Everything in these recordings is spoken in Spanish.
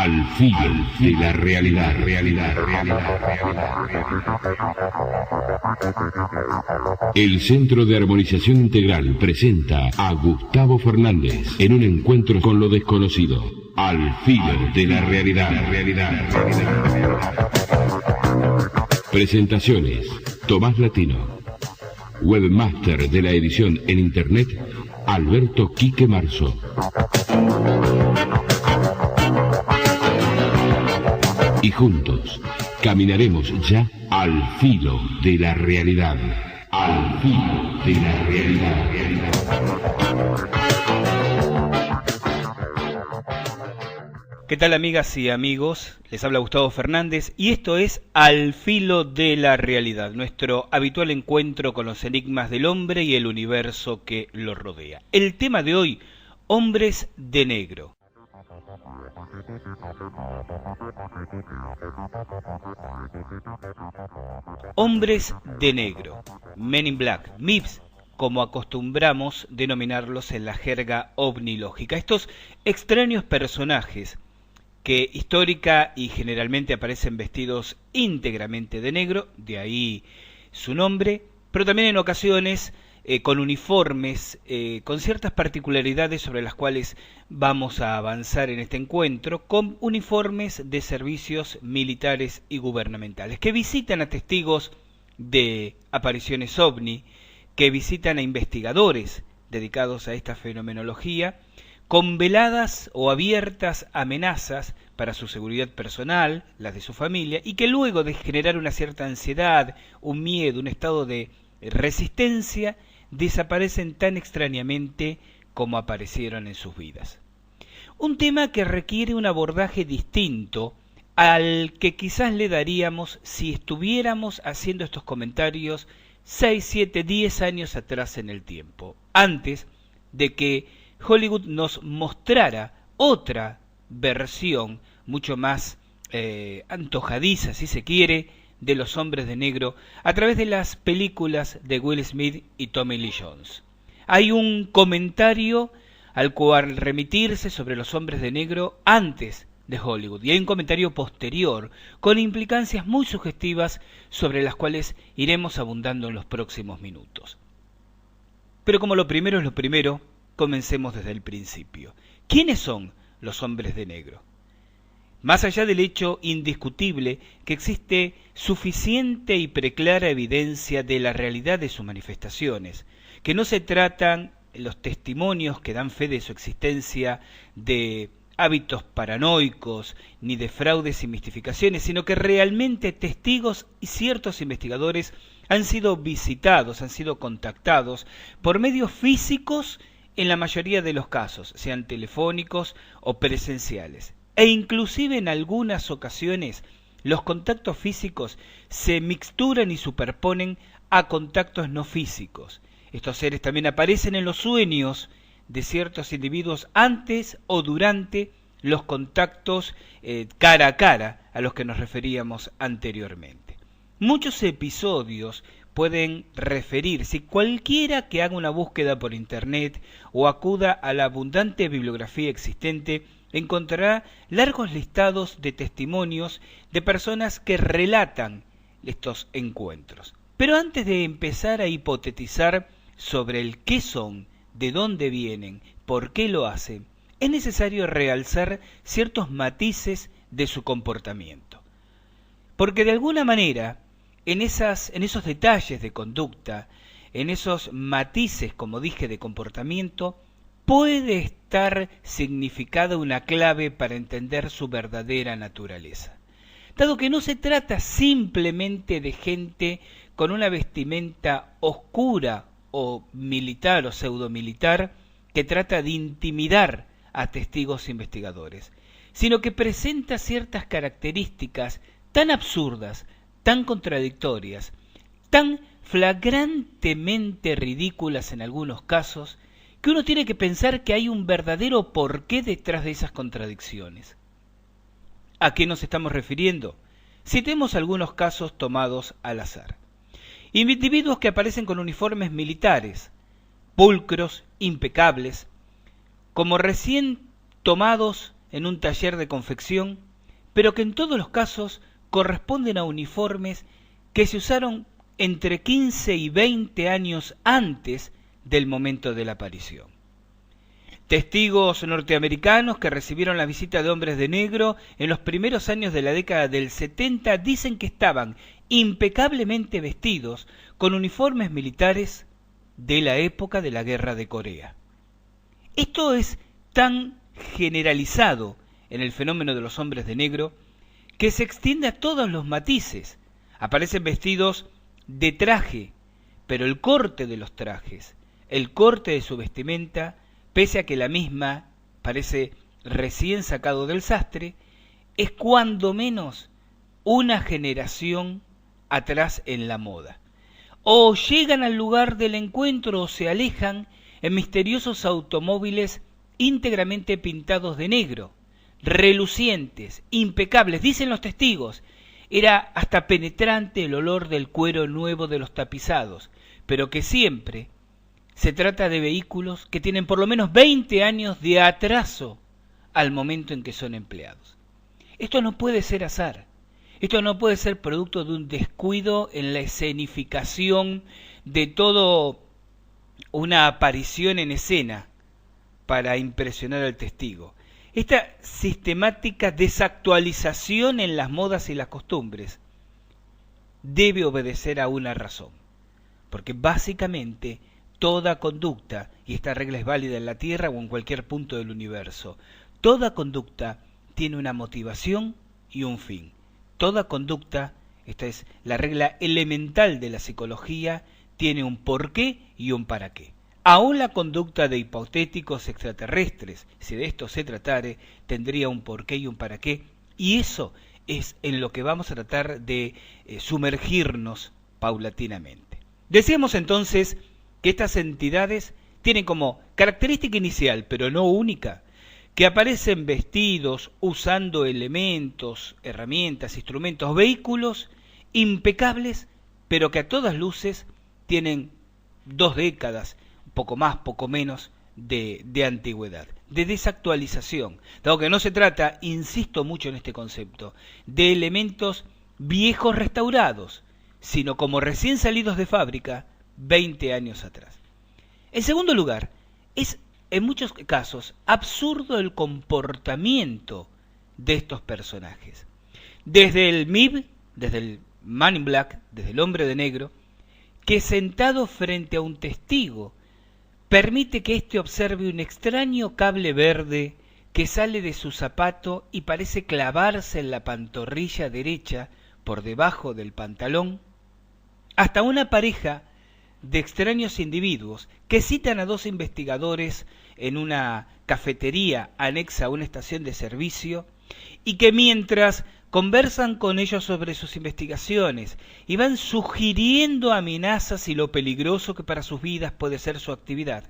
Al filo de la realidad. El Centro de Armonización Integral presenta a Gustavo Fernández en un encuentro con lo desconocido. Al filo de la realidad. Presentaciones: Tomás Latino. Webmaster de la edición en Internet, Alberto Quique Marzo. Y juntos caminaremos ya al filo de la realidad. Al filo de la realidad. ¿Qué tal, amigas y amigos? Les habla Gustavo Fernández y esto es Al filo de la realidad, nuestro habitual encuentro con los enigmas del hombre y el universo que lo rodea. El tema de hoy: hombres de negro. Hombres de negro, Men in Black, MIBs, como acostumbramos denominarlos en la jerga ovnilógica. Estos extraños personajes que histórica y generalmente aparecen vestidos íntegramente de negro, de ahí su nombre, pero también en ocasiones con uniformes, con ciertas particularidades sobre las cuales vamos a avanzar en este encuentro, con uniformes de servicios militares y gubernamentales, que visitan a testigos de apariciones ovni, que visitan a investigadores dedicados a esta fenomenología, con veladas o abiertas amenazas para su seguridad personal, las de su familia, y que luego de generar una cierta ansiedad, un miedo, un estado de resistencia, desaparecen tan extrañamente como aparecieron en sus vidas. Un tema que requiere un abordaje distinto al que quizás le daríamos si estuviéramos haciendo estos comentarios 6, 7, 10 años atrás en el tiempo, antes de que Hollywood nos mostrara otra versión mucho más antojadiza, si se quiere, de los hombres de negro a través de las películas de Will Smith y Tommy Lee Jones. Hay un comentario al cual remitirse sobre los hombres de negro antes de Hollywood, y hay un comentario posterior con implicancias muy sugestivas sobre las cuales iremos abundando en los próximos minutos. Pero como lo primero es lo primero, comencemos desde el principio. ¿Quiénes son los hombres de negro? Más allá del hecho indiscutible que existe suficiente y preclara evidencia de la realidad de sus manifestaciones, que no se tratan los testimonios que dan fe de su existencia de hábitos paranoicos ni de fraudes y mistificaciones, sino que realmente testigos y ciertos investigadores han sido visitados, han sido contactados por medios físicos en la mayoría de los casos, sean telefónicos o presenciales. E inclusive en algunas ocasiones los contactos físicos se mixturan y superponen a contactos no físicos. Estos seres también aparecen en los sueños de ciertos individuos antes o durante los contactos cara a cara a los que nos referíamos anteriormente. Muchos episodios pueden referirse, cualquiera que haga una búsqueda por internet o acuda a la abundante bibliografía existente, encontrará largos listados de testimonios de personas que relatan estos encuentros. Pero antes de empezar a hipotetizar sobre el qué son, de dónde vienen, por qué lo hacen, es necesario realzar ciertos matices de su comportamiento. Porque de alguna manera, en esos detalles de conducta, en esos matices, como dije, de comportamiento, puede estar significada una clave para entender su verdadera naturaleza. Dado que no se trata simplemente de gente con una vestimenta oscura o militar o pseudomilitar que trata de intimidar a testigos investigadores, sino que presenta ciertas características tan absurdas, tan contradictorias, tan flagrantemente ridículas en algunos casos, que uno tiene que pensar que hay un verdadero porqué detrás de esas contradicciones. ¿A qué nos estamos refiriendo? Citemos algunos casos tomados al azar. Individuos que aparecen con uniformes militares, pulcros, impecables, como recién tomados en un taller de confección, pero que en todos los casos corresponden a uniformes que se usaron entre 15 y 20 años antes del momento de la aparición. Testigos norteamericanos que recibieron la visita de hombres de negro en los primeros años de la década del 70 dicen que estaban impecablemente vestidos con uniformes militares de la época de la Guerra de Corea. Esto es tan generalizado en el fenómeno de los hombres de negro que se extiende a todos los matices. Aparecen vestidos de traje, pero el corte de los trajes, el corte de su vestimenta, pese a que la misma parece recién sacado del sastre, es cuando menos una generación atrás en la moda. O llegan al lugar del encuentro o se alejan en misteriosos automóviles íntegramente pintados de negro, relucientes, impecables, dicen los testigos. Era hasta penetrante el olor del cuero nuevo de los tapizados, pero que siempre se trata de vehículos que tienen por lo menos 20 años de atraso al momento en que son empleados. Esto no puede ser azar. Esto no puede ser producto de un descuido en la escenificación de todo una aparición en escena para impresionar al testigo. Esta sistemática desactualización en las modas y las costumbres debe obedecer a una razón, porque básicamente toda conducta, y esta regla es válida en la Tierra o en cualquier punto del universo, toda conducta tiene una motivación y un fin. Toda conducta, esta es la regla elemental de la psicología, tiene un porqué y un para qué. Aún la conducta de hipotéticos extraterrestres, si de esto se tratare, tendría un porqué y un para qué, y eso es en lo que vamos a tratar de sumergirnos paulatinamente. Decíamos entonces que estas entidades tienen como característica inicial, pero no única, que aparecen vestidos, usando elementos, herramientas, instrumentos, vehículos impecables, pero que a todas luces tienen 2 décadas, poco más, poco menos, de antigüedad, de desactualización, dado que no se trata, insisto mucho en este concepto, de elementos viejos restaurados, sino como recién salidos de fábrica 20 años atrás. En segundo lugar, es en muchos casos absurdo el comportamiento de estos personajes. Desde el MIB, desde el Man in Black, desde el hombre de negro, que sentado frente a un testigo permite que éste observe un extraño cable verde que sale de su zapato y parece clavarse en la pantorrilla derecha por debajo del pantalón, hasta una pareja de extraños individuos que citan a 2 investigadores en una cafetería anexa a una estación de servicio y que mientras conversan con ellos sobre sus investigaciones y van sugiriendo amenazas y lo peligroso que para sus vidas puede ser su actividad,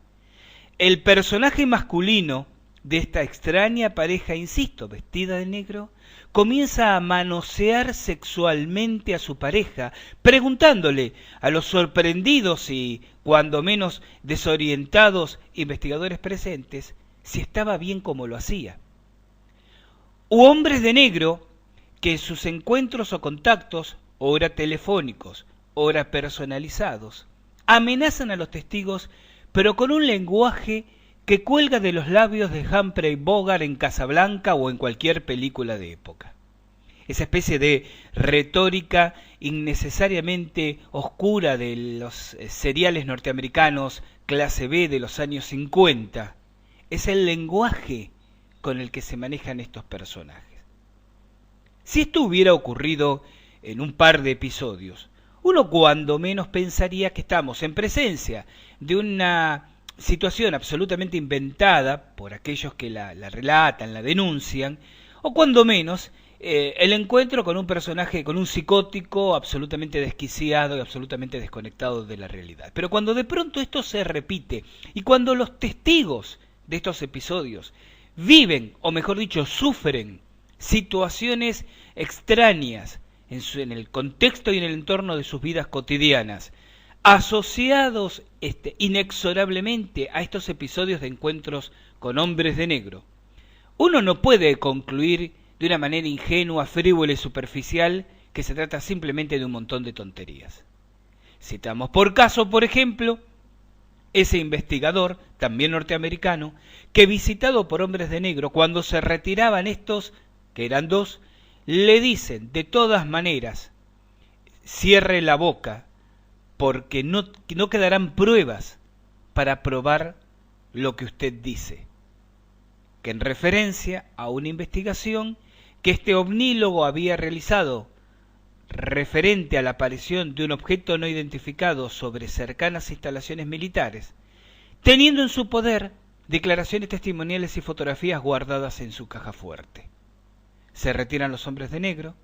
el personaje masculino de esta extraña pareja, insisto, vestida de negro, comienza a manosear sexualmente a su pareja, preguntándole a los sorprendidos y, cuando menos, desorientados investigadores presentes si estaba bien como lo hacía. U hombres de negro que en sus encuentros o contactos, ora telefónicos, ora personalizados, amenazan a los testigos, pero con un lenguaje que cuelga de los labios de Humphrey Bogart en Casablanca o en cualquier película de época. Esa especie de retórica innecesariamente oscura de los seriales norteamericanos clase B de los años 50 es el lenguaje con el que se manejan estos personajes. Si esto hubiera ocurrido en un par de episodios, uno cuando menos pensaría que estamos en presencia de una situación absolutamente inventada por aquellos que la relatan, la denuncian, o cuando menos el encuentro con un personaje, con un psicótico absolutamente desquiciado y absolutamente desconectado de la realidad. Pero cuando de pronto esto se repite y cuando los testigos de estos episodios viven, o mejor dicho, sufren situaciones extrañas en el contexto y en el entorno de sus vidas cotidianas, asociados inexorablemente a estos episodios de encuentros con hombres de negro, Uno no puede concluir de una manera ingenua, frívola y superficial que se trata simplemente de un montón de tonterías. Citamos por caso, por ejemplo, ese investigador, también norteamericano, que visitado por hombres de negro, cuando se retiraban estos, que eran dos, le dicen, de todas maneras, cierre la boca, porque no quedarán pruebas para probar lo que usted dice, que en referencia a una investigación que este ovnílogo había realizado referente a la aparición de un objeto no identificado sobre cercanas instalaciones militares, teniendo en su poder declaraciones testimoniales y fotografías guardadas en su caja fuerte. Se retiran los hombres de negro,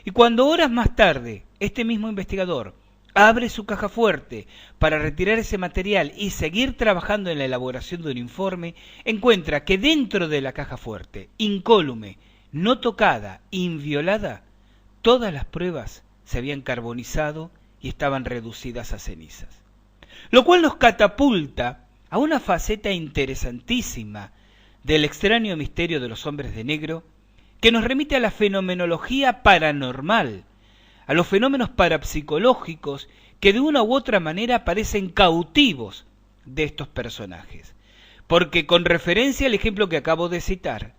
y cuando horas más tarde este mismo investigador abre su caja fuerte para retirar ese material y seguir trabajando en la elaboración de un informe, encuentra que dentro de la caja fuerte, incólume, no tocada, inviolada, todas las pruebas se habían carbonizado y estaban reducidas a cenizas. Lo cual nos catapulta a una faceta interesantísima del extraño misterio de los hombres de negro, que nos remite a la fenomenología paranormal, a los fenómenos parapsicológicos que de una u otra manera parecen cautivos de estos personajes. Porque con referencia al ejemplo que acabo de citar,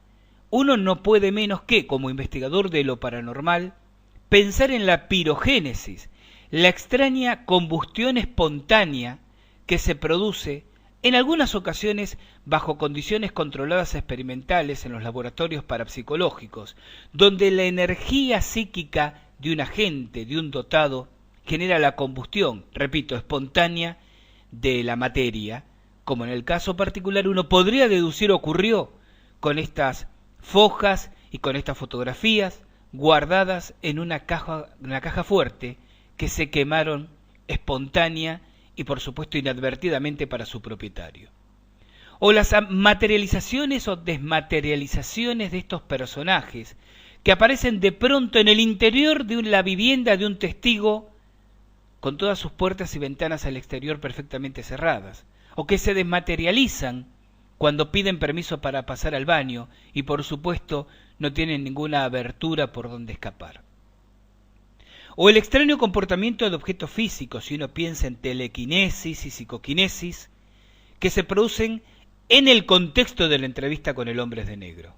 uno no puede menos que, como investigador de lo paranormal, pensar en la pirogénesis, la extraña combustión espontánea que se produce en algunas ocasiones bajo condiciones controladas experimentales en los laboratorios parapsicológicos, donde la energía psíquica de un agente, de un dotado, genera la combustión, repito, espontánea de la materia, como en el caso particular uno podría deducir ocurrió con estas fojas y con estas fotografías guardadas en una caja fuerte que se quemaron espontánea y por supuesto inadvertidamente para su propietario. O las materializaciones o desmaterializaciones de estos personajes que aparecen de pronto en el interior de la vivienda de un testigo con todas sus puertas y ventanas al exterior perfectamente cerradas, o que se desmaterializan cuando piden permiso para pasar al baño y por supuesto no tienen ninguna abertura por donde escapar. O el extraño comportamiento de objetos físicos, si uno piensa en telequinesis y psicoquinesis, que se producen en el contexto de la entrevista con el hombre de negro.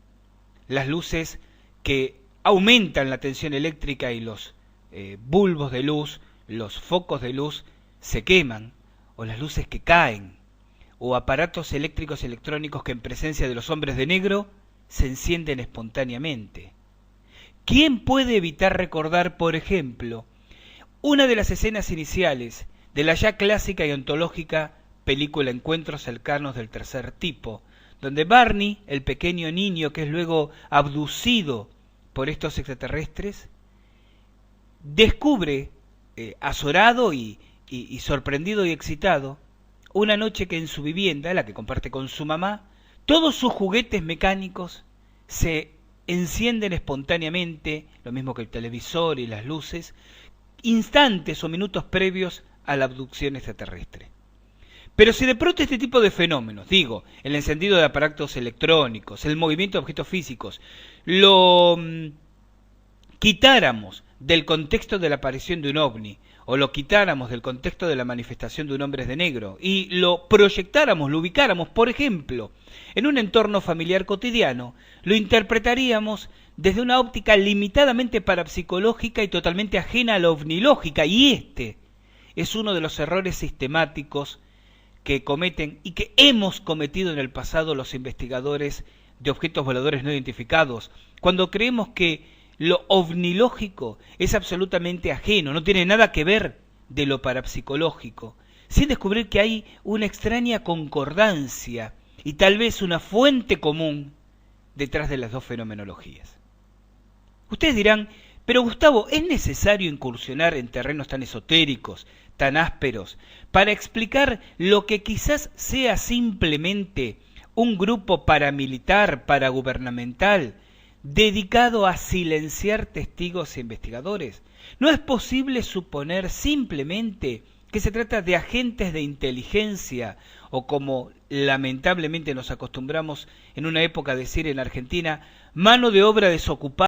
Las luces que aumentan la tensión eléctrica y los bulbos de luz, los focos de luz se queman, o las luces que caen, o aparatos eléctricos y electrónicos que en presencia de los hombres de negro se encienden espontáneamente. ¿Quién puede evitar recordar, por ejemplo, una de las escenas iniciales de la ya clásica y ontológica película Encuentros cercanos del tercer tipo, donde Barney, el pequeño niño que es luego abducido por estos extraterrestres, descubre, azorado y sorprendido y excitado, una noche que en su vivienda, la que comparte con su mamá, todos sus juguetes mecánicos se encienden espontáneamente, lo mismo que el televisor y las luces, instantes o minutos previos a la abducción extraterrestre. Pero si de pronto este tipo de fenómenos, digo, el encendido de aparatos electrónicos, el movimiento de objetos físicos, lo quitáramos del contexto de la aparición de un ovni, o lo quitáramos del contexto de la manifestación de un hombre de negro, y lo proyectáramos, lo ubicáramos, por ejemplo, en un entorno familiar cotidiano, lo interpretaríamos desde una óptica limitadamente parapsicológica y totalmente ajena a la ovnilógica, y este es uno de los errores sistemáticos que cometen y que hemos cometido en el pasado los investigadores de objetos voladores no identificados, cuando creemos que lo ovnilógico es absolutamente ajeno, no tiene nada que ver de lo parapsicológico, sin descubrir que hay una extraña concordancia y tal vez una fuente común detrás de las dos fenomenologías. Ustedes dirán, pero Gustavo, ¿es necesario incursionar en terrenos tan esotéricos, tan ásperos, para explicar lo que quizás sea simplemente un grupo paramilitar, paragubernamental, dedicado a silenciar testigos e investigadores? ¿No es posible suponer simplemente que se trata de agentes de inteligencia, o como lamentablemente nos acostumbramos en una época a decir en Argentina, mano de obra desocupada